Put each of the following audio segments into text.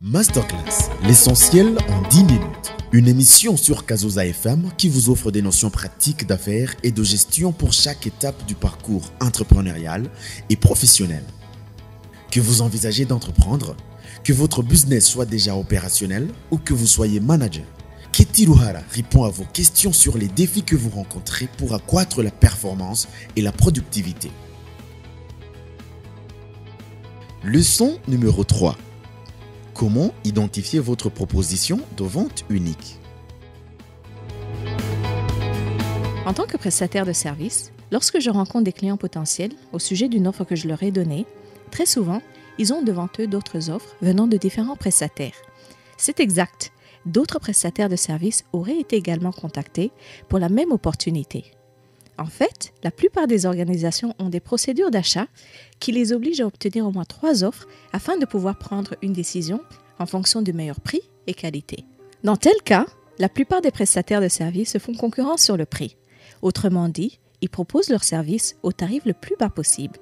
Masterclass, l'essentiel en 10 minutes. Une émission sur Kazoza FM qui vous offre des notions pratiques d'affaires et de gestion pour chaque étape du parcours entrepreneurial et professionnel. Que vous envisagez d'entreprendre, que votre business soit déjà opérationnel ou que vous soyez manager, Ketty Luhara répond à vos questions sur les défis que vous rencontrez pour accroître la performance et la productivité. Leçon numéro 3. Comment identifier votre proposition de vente unique? En tant que prestataire de service, lorsque je rencontre des clients potentiels au sujet d'une offre que je leur ai donnée, très souvent, ils ont devant eux d'autres offres venant de différents prestataires. C'est exact, d'autres prestataires de services auraient été également contactés pour la même opportunité. En fait, la plupart des organisations ont des procédures d'achat qui les obligent à obtenir au moins 3 offres afin de pouvoir prendre une décision en fonction du meilleur prix et qualité. Dans tel cas, la plupart des prestataires de services se font concurrence sur le prix. Autrement dit, ils proposent leurs services au tarif le plus bas possible.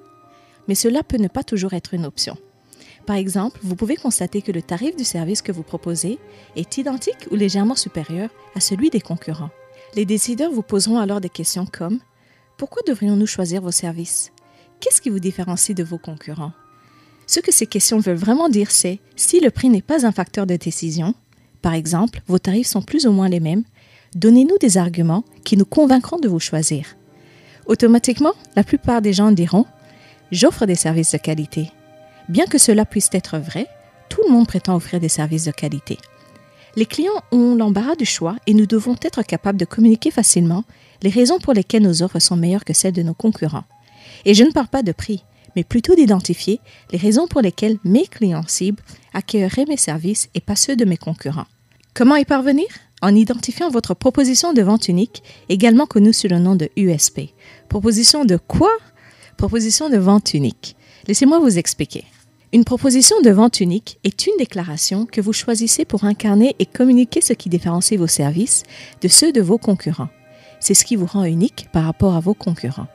Mais cela peut ne pas toujours être une option. Par exemple, vous pouvez constater que le tarif du service que vous proposez est identique ou légèrement supérieur à celui des concurrents. Les décideurs vous poseront alors des questions comme « Pourquoi devrions-nous choisir vos services? Qu'est-ce qui vous différencie de vos concurrents ?» Ce que ces questions veulent vraiment dire, c'est si le prix n'est pas un facteur de décision, par exemple, vos tarifs sont plus ou moins les mêmes, donnez-nous des arguments qui nous convaincront de vous choisir. Automatiquement, la plupart des gens diront « J'offre des services de qualité. » Bien que cela puisse être vrai, tout le monde prétend offrir des services de qualité. Les clients ont l'embarras du choix et nous devons être capables de communiquer facilement les raisons pour lesquelles nos offres sont meilleures que celles de nos concurrents. Et je ne parle pas de prix, mais plutôt d'identifier les raisons pour lesquelles mes clients cibles accueilleraient mes services et pas ceux de mes concurrents. Comment y parvenir? En identifiant votre proposition de vente unique, également connue sous le nom de USP. Proposition de quoi? Proposition de vente unique. Laissez-moi vous expliquer. Une proposition de vente unique est une déclaration que vous choisissez pour incarner et communiquer ce qui différencie vos services de ceux de vos concurrents. C'est ce qui vous rend unique par rapport à vos concurrents.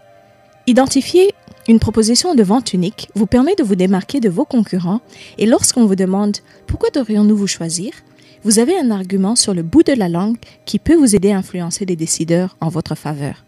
Identifier une proposition de vente unique vous permet de vous démarquer de vos concurrents et lorsqu'on vous demande « Pourquoi devrions-nous vous choisir ?», vous avez un argument sur le bout de la langue qui peut vous aider à influencer les décideurs en votre faveur.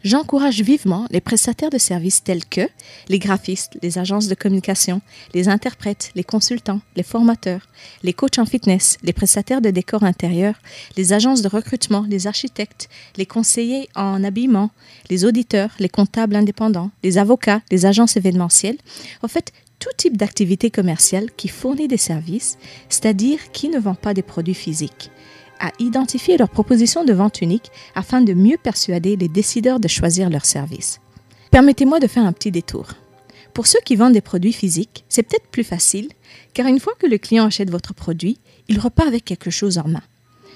J'encourage vivement les prestataires de services tels que les graphistes, les agences de communication, les interprètes, les consultants, les formateurs, les coachs en fitness, les prestataires de décor intérieur, les agences de recrutement, les architectes, les conseillers en habillement, les auditeurs, les comptables indépendants, les avocats, les agences événementielles. En fait, tout type d'activité commerciale qui fournit des services, c'est-à-dire qui ne vend pas des produits physiques, à identifier leurs propositions de vente unique afin de mieux persuader les décideurs de choisir leurs services. Permettez-moi de faire un petit détour. Pour ceux qui vendent des produits physiques, c'est peut-être plus facile, car une fois que le client achète votre produit, il repart avec quelque chose en main.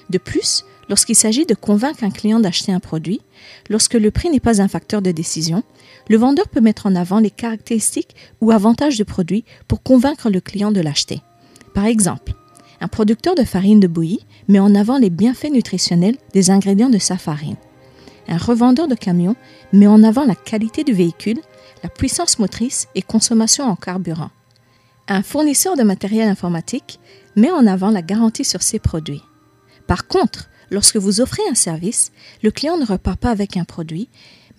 De plus, lorsqu'il s'agit de convaincre un client d'acheter un produit, lorsque le prix n'est pas un facteur de décision, le vendeur peut mettre en avant les caractéristiques ou avantages du produit pour convaincre le client de l'acheter. Par exemple, un producteur de farine de bouillie met en avant les bienfaits nutritionnels des ingrédients de sa farine. Un revendeur de camions met en avant la qualité du véhicule, la puissance motrice et consommation en carburant. Un fournisseur de matériel informatique met en avant la garantie sur ses produits. Par contre, lorsque vous offrez un service, le client ne repart pas avec un produit,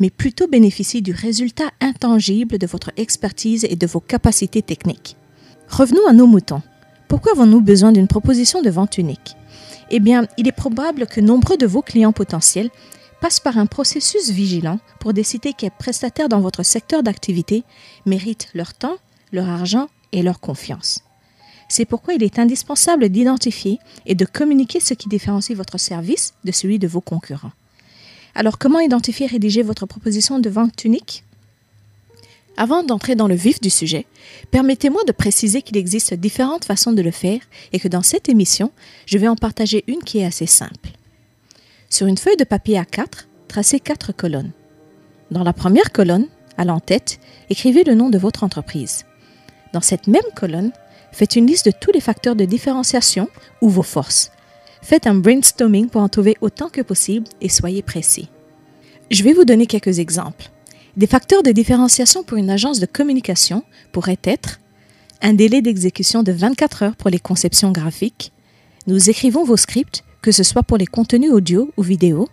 mais plutôt bénéficie du résultat intangible de votre expertise et de vos capacités techniques. Revenons à nos moutons. Pourquoi avons-nous besoin d'une proposition de vente unique? Eh bien, il est probable que nombreux de vos clients potentiels passent par un processus vigilant pour décider quels prestataires dans votre secteur d'activité méritent leur temps, leur argent et leur confiance. C'est pourquoi il est indispensable d'identifier et de communiquer ce qui différencie votre service de celui de vos concurrents. Alors, comment identifier et rédiger votre proposition de vente unique? Avant d'entrer dans le vif du sujet, permettez-moi de préciser qu'il existe différentes façons de le faire et que dans cette émission, je vais en partager une qui est assez simple. Sur une feuille de papier A4, tracez 4 colonnes. Dans la première colonne, à l'en-tête, écrivez le nom de votre entreprise. Dans cette même colonne, faites une liste de tous les facteurs de différenciation ou vos forces. Faites un brainstorming pour en trouver autant que possible et soyez précis. Je vais vous donner quelques exemples. Des facteurs de différenciation pour une agence de communication pourraient être un délai d'exécution de 24 heures pour les conceptions graphiques. Nous écrivons vos scripts, que ce soit pour les contenus audio ou vidéo.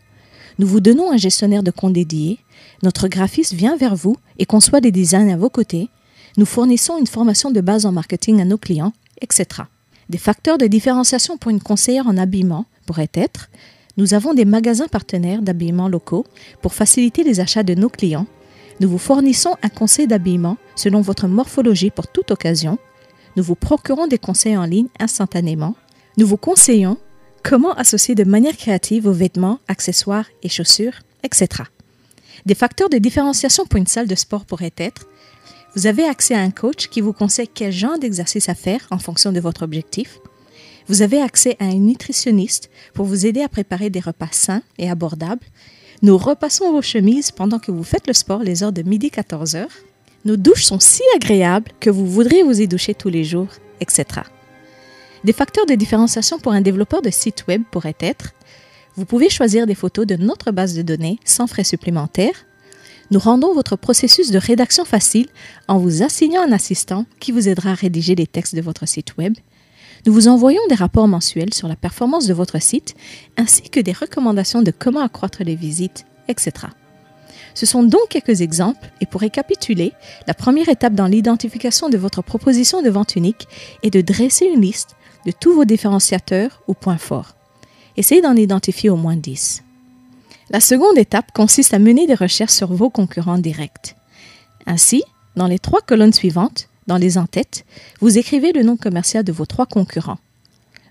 Nous vous donnons un gestionnaire de compte dédié. Notre graphiste vient vers vous et conçoit des designs à vos côtés. Nous fournissons une formation de base en marketing à nos clients, etc. Des facteurs de différenciation pour une conseillère en habillement pourraient être: nous avons des magasins partenaires d'habillement locaux pour faciliter les achats de nos clients. Nous vous fournissons un conseil d'habillement selon votre morphologie pour toute occasion. Nous vous procurons des conseils en ligne instantanément. Nous vous conseillons comment associer de manière créative vos vêtements, accessoires et chaussures, etc. Des facteurs de différenciation pour une salle de sport pourraient être: vous avez accès à un coach qui vous conseille quel genre d'exercice à faire en fonction de votre objectif. Vous avez accès à un nutritionniste pour vous aider à préparer des repas sains et abordables. Nous repassons vos chemises pendant que vous faites le sport les heures de midi 14h. Nos douches sont si agréables que vous voudriez vous y doucher tous les jours, etc. Des facteurs de différenciation pour un développeur de site web pourraient être: vous pouvez choisir des photos de notre base de données sans frais supplémentaires. Nous rendons votre processus de rédaction facile en vous assignant un assistant qui vous aidera à rédiger les textes de votre site web. Nous vous envoyons des rapports mensuels sur la performance de votre site ainsi que des recommandations de comment accroître les visites, etc. Ce sont donc quelques exemples et pour récapituler, la première étape dans l'identification de votre proposition de vente unique est de dresser une liste de tous vos différenciateurs ou points forts. Essayez d'en identifier au moins 10. La seconde étape consiste à mener des recherches sur vos concurrents directs. Ainsi, dans les 3 colonnes suivantes, dans les en-têtes, vous écrivez le nom commercial de vos 3 concurrents.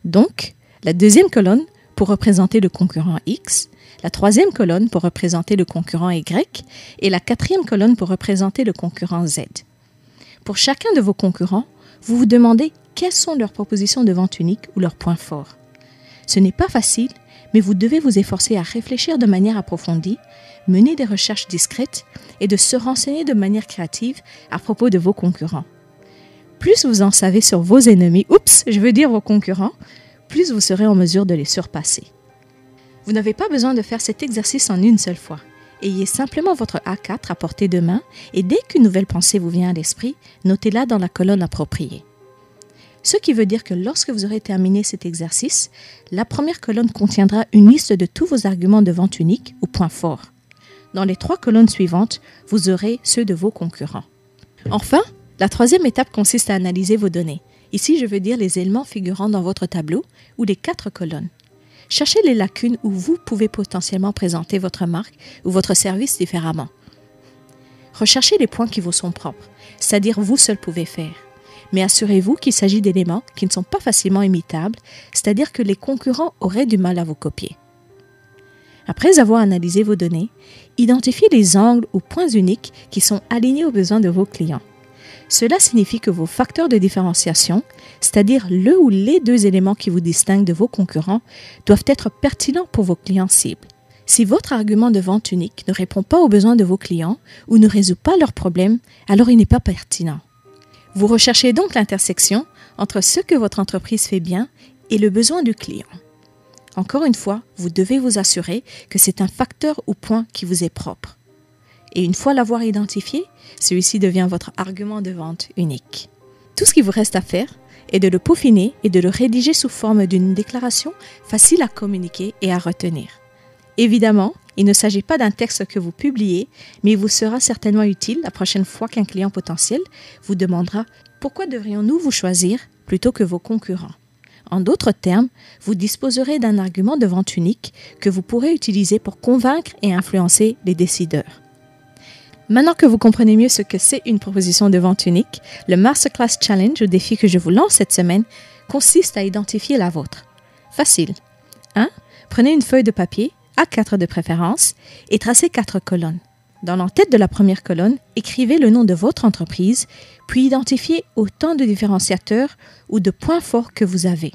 Donc, la deuxième colonne pour représenter le concurrent X, la troisième colonne pour représenter le concurrent Y et la quatrième colonne pour représenter le concurrent Z. Pour chacun de vos concurrents, vous vous demandez quelles sont leurs propositions de vente unique ou leurs points forts. Ce n'est pas facile, mais vous devez vous efforcer à réfléchir de manière approfondie, mener des recherches discrètes et de se renseigner de manière créative à propos de vos concurrents. Plus vous en savez sur vos ennemis, vos concurrents, plus vous serez en mesure de les surpasser. Vous n'avez pas besoin de faire cet exercice en une seule fois. Ayez simplement votre A4 à portée de main et dès qu'une nouvelle pensée vous vient à l'esprit, notez-la dans la colonne appropriée. Ce qui veut dire que lorsque vous aurez terminé cet exercice, la première colonne contiendra une liste de tous vos arguments de vente unique ou points forts. Dans les 3 colonnes suivantes, vous aurez ceux de vos concurrents. Enfin, la troisième étape consiste à analyser vos données. Ici, je veux dire les éléments figurant dans votre tableau ou les 4 colonnes. Cherchez les lacunes où vous pouvez potentiellement présenter votre marque ou votre service différemment. Recherchez les points qui vous sont propres, c'est-à-dire vous seul pouvez faire. Mais assurez-vous qu'il s'agit d'éléments qui ne sont pas facilement imitables, c'est-à-dire que les concurrents auraient du mal à vous copier. Après avoir analysé vos données, identifiez les angles ou points uniques qui sont alignés aux besoins de vos clients. Cela signifie que vos facteurs de différenciation, c'est-à-dire le ou les 2 éléments qui vous distinguent de vos concurrents, doivent être pertinents pour vos clients cibles. Si votre argument de vente unique ne répond pas aux besoins de vos clients ou ne résout pas leurs problèmes, alors il n'est pas pertinent. Vous recherchez donc l'intersection entre ce que votre entreprise fait bien et le besoin du client. Encore une fois, vous devez vous assurer que c'est un facteur ou point qui vous est propre. Et une fois l'avoir identifié, celui-ci devient votre argument de vente unique. Tout ce qui vous reste à faire est de le peaufiner et de le rédiger sous forme d'une déclaration facile à communiquer et à retenir. Évidemment, il ne s'agit pas d'un texte que vous publiez, mais il vous sera certainement utile la prochaine fois qu'un client potentiel vous demandera « Pourquoi devrions-nous vous choisir plutôt que vos concurrents ?» En d'autres termes, vous disposerez d'un argument de vente unique que vous pourrez utiliser pour convaincre et influencer les décideurs. Maintenant que vous comprenez mieux ce que c'est une proposition de vente unique, le Masterclass Challenge, ou défi que je vous lance cette semaine, consiste à identifier la vôtre. Facile. 1. Prenez une feuille de papier, A4 de préférence, et tracez 4 colonnes. Dans l'entête de la première colonne, écrivez le nom de votre entreprise, puis identifiez autant de différenciateurs ou de points forts que vous avez.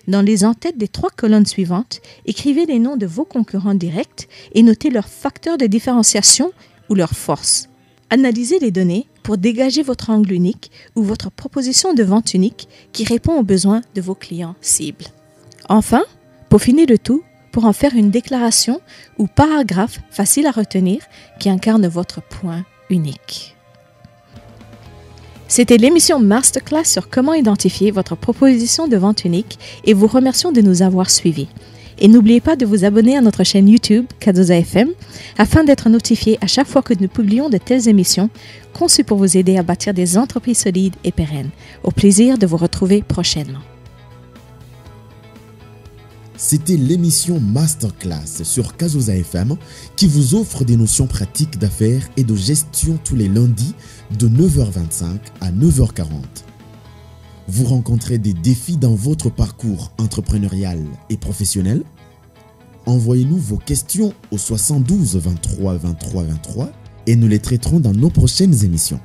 Dans les entêtes des 3 colonnes suivantes, écrivez les noms de vos concurrents directs et notez leurs facteurs de différenciation ou leurs forces. Analysez les données pour dégager votre angle unique ou votre proposition de vente unique qui répond aux besoins de vos clients cibles. Enfin, peaufinez le tout pour en faire une déclaration ou paragraphe facile à retenir qui incarne votre point unique. C'était l'émission Masterclass sur comment identifier votre proposition de vente unique et vous remercions de nous avoir suivis. Et n'oubliez pas de vous abonner à notre chaîne YouTube Kazoza FM afin d'être notifié à chaque fois que nous publions de telles émissions conçues pour vous aider à bâtir des entreprises solides et pérennes. Au plaisir de vous retrouver prochainement. C'était l'émission Masterclass sur Kazoza FM qui vous offre des notions pratiques d'affaires et de gestion tous les lundis de 9h25 à 9h40. Vous rencontrez des défis dans votre parcours entrepreneurial et professionnel? Envoyez-nous vos questions au 72 23 23 23 et nous les traiterons dans nos prochaines émissions.